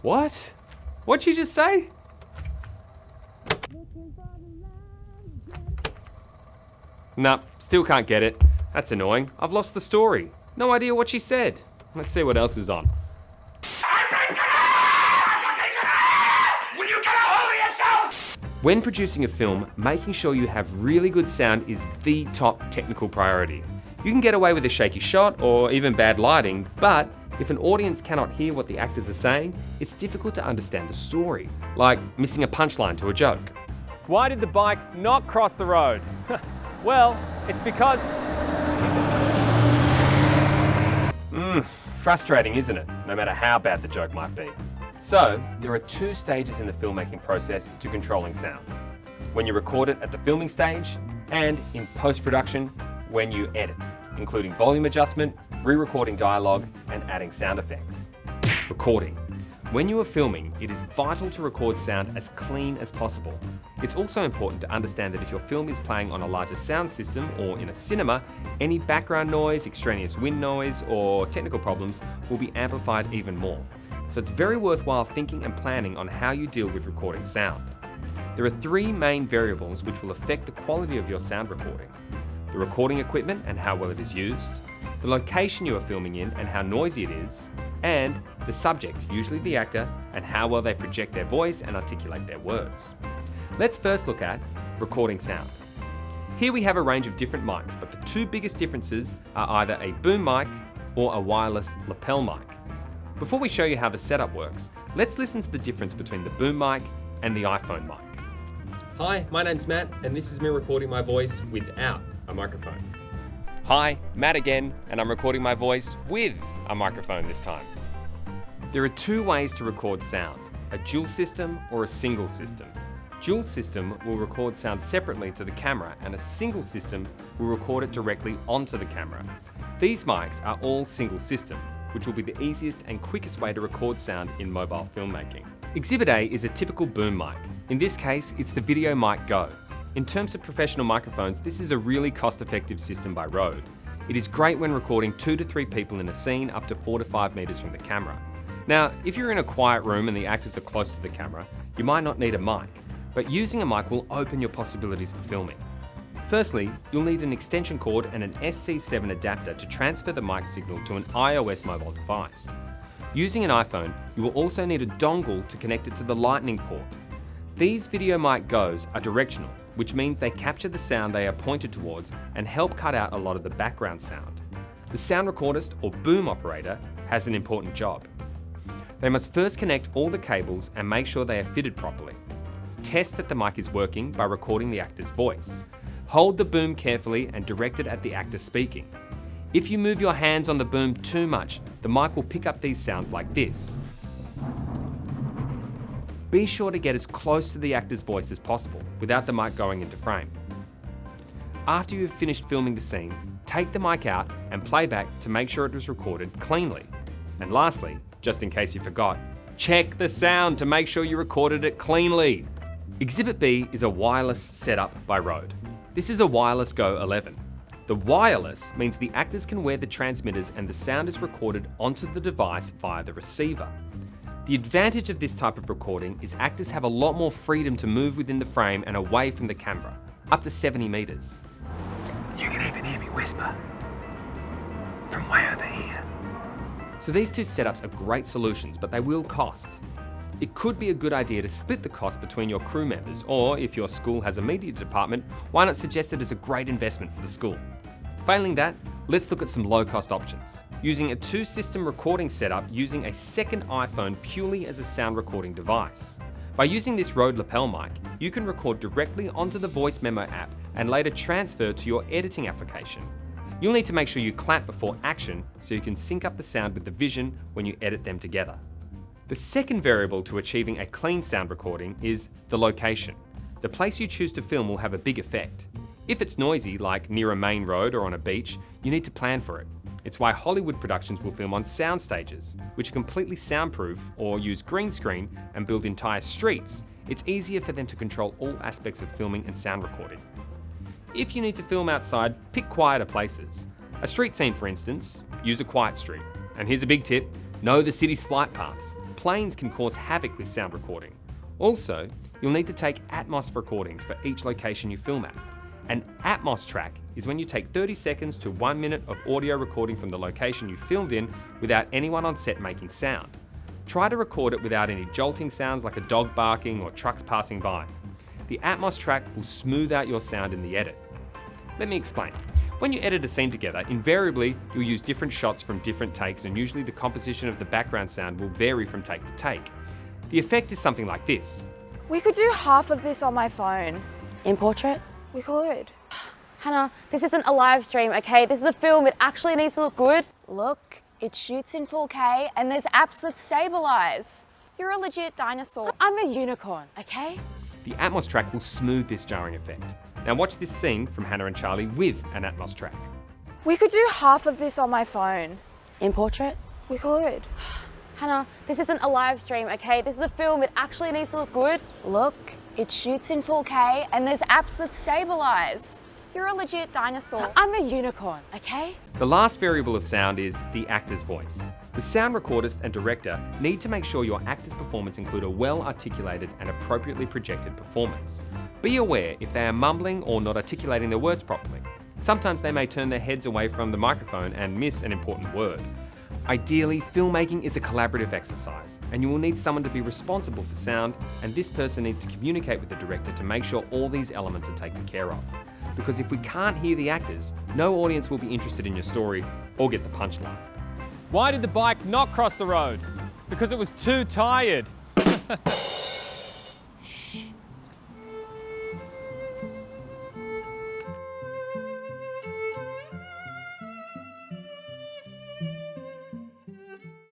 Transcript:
What? What'd she just say? Nah, still can't get it. That's annoying. I've lost the story. No idea what she said. Let's see what else is on. When producing a film, making sure you have really good sound is the top technical priority. You can get away with a shaky shot or even bad lighting, but if an audience cannot hear what the actors are saying, it's difficult to understand the story, like missing a punchline to a joke. Why did the bike not cross the road? Well, it's because... Frustrating, isn't it? No matter how bad the joke might be. So, there are two stages in the filmmaking process to controlling sound. When you record it at the filming stage, and in post-production, when you edit, including volume adjustment, re-recording dialogue, and adding sound effects. Recording. When you are filming, it is vital to record sound as clean as possible. It's also important to understand that if your film is playing on a larger sound system or in a cinema, any background noise, extraneous wind noise, or technical problems will be amplified even more. So it's very worthwhile thinking and planning on how you deal with recording sound. There are three main variables which will affect the quality of your sound recording: the recording equipment and how well it is used, the location you are filming in and how noisy it is, and the subject, usually the actor, and how well they project their voice and articulate their words. Let's first look at recording sound. Here we have a range of different mics, but the two biggest differences are either a boom mic or a wireless lapel mic. Before we show you how the setup works, let's listen to the difference between the boom mic and the iPhone mic. Hi, my name's Matt, and this is me recording my voice without a microphone. Hi, Matt again, and I'm recording my voice with a microphone this time. There are two ways to record sound, a dual system or a single system. Dual system will record sound separately to the camera, and a single system will record it directly onto the camera. These mics are all single system, which will be the easiest and quickest way to record sound in mobile filmmaking. Exhibit A is a typical boom mic. In this case, it's the VideoMic Go. In terms of professional microphones, this is a really cost-effective system by Rode. It is great when recording 2 to 3 people in a scene up to 4 to 5 meters from the camera. Now, if you're in a quiet room and the actors are close to the camera, you might not need a mic, but using a mic will open your possibilities for filming. Firstly, you'll need an extension cord and an SC7 adapter to transfer the mic signal to an iOS mobile device. Using an iPhone, you will also need a dongle to connect it to the Lightning port. These VideoMic Go's are directional, which means they capture the sound they are pointed towards and help cut out a lot of the background sound. The sound recordist or boom operator has an important job. They must first connect all the cables and make sure they are fitted properly. Test that the mic is working by recording the actor's voice. Hold the boom carefully and direct it at the actor speaking. If you move your hands on the boom too much, the mic will pick up these sounds like this. Be sure to get as close to the actor's voice as possible without the mic going into frame. After you have finished filming the scene, take the mic out and play back to make sure it was recorded cleanly. And lastly, just in case you forgot, check the sound to make sure you recorded it cleanly. Exhibit B is a wireless setup by Rode. This is a Wireless Go 11. The wireless means the actors can wear the transmitters and the sound is recorded onto the device via the receiver. The advantage of this type of recording is actors have a lot more freedom to move within the frame and away from the camera, up to 70 meters. You can even hear me whisper from way over here. So these two setups are great solutions, but they will cost. It could be a good idea to split the cost between your crew members, or if your school has a media department, why not suggest it as a great investment for the school? Failing that, let's look at some low-cost options. Using a two-system recording setup using a second iPhone purely as a sound recording device. By using this Rode lapel mic, you can record directly onto the Voice Memo app and later transfer to your editing application. You'll need to make sure you clap before action so you can sync up the sound with the vision when you edit them together. The second variable to achieving a clean sound recording is the location. The place you choose to film will have a big effect. If it's noisy, like near a main road or on a beach, you need to plan for it. It's why Hollywood productions will film on sound stages, which are completely soundproof or use green screen and build entire streets. It's easier for them to control all aspects of filming and sound recording. If you need to film outside, pick quieter places. A street scene, for instance, use a quiet street. And here's a big tip, know the city's flight paths. Planes can cause havoc with sound recording. Also, you'll need to take Atmos recordings for each location you film at. An Atmos track is when you take 30 seconds to 1 minute of audio recording from the location you filmed in without anyone on set making sound. Try to record it without any jolting sounds like a dog barking or trucks passing by. The Atmos track will smooth out your sound in the edit. Let me explain. When you edit a scene together, invariably you'll use different shots from different takes, and usually the composition of the background sound will vary from take to take. The effect is something like this. We could do half of this on my phone. In portrait? We could. Hannah, this isn't a live stream, okay? This is a film. It actually needs to look good. Look, it shoots in 4K and there's apps that stabilize. You're a legit dinosaur. I'm a unicorn, okay? The Atmos track will smooth this jarring effect. Now watch this scene from Hannah and Charlie with an Atmos track. We could do half of this on my phone. In portrait? We could. Hannah, this isn't a live stream, okay? This is a film. It actually needs to look good. Look, it shoots in 4K and there's apps that stabilize. You're a legit dinosaur. I'm a unicorn, okay? The last variable of sound is the actor's voice. The sound recordist and director need to make sure your actor's performance include a well-articulated and appropriately projected performance. Be aware if they are mumbling or not articulating their words properly. Sometimes they may turn their heads away from the microphone and miss an important word. Ideally, filmmaking is a collaborative exercise, and you will need someone to be responsible for sound, and this person needs to communicate with the director to make sure all these elements are taken care of. Because if we can't hear the actors, no audience will be interested in your story or get the punchline. Why did the bike not cross the road? Because it was too tired.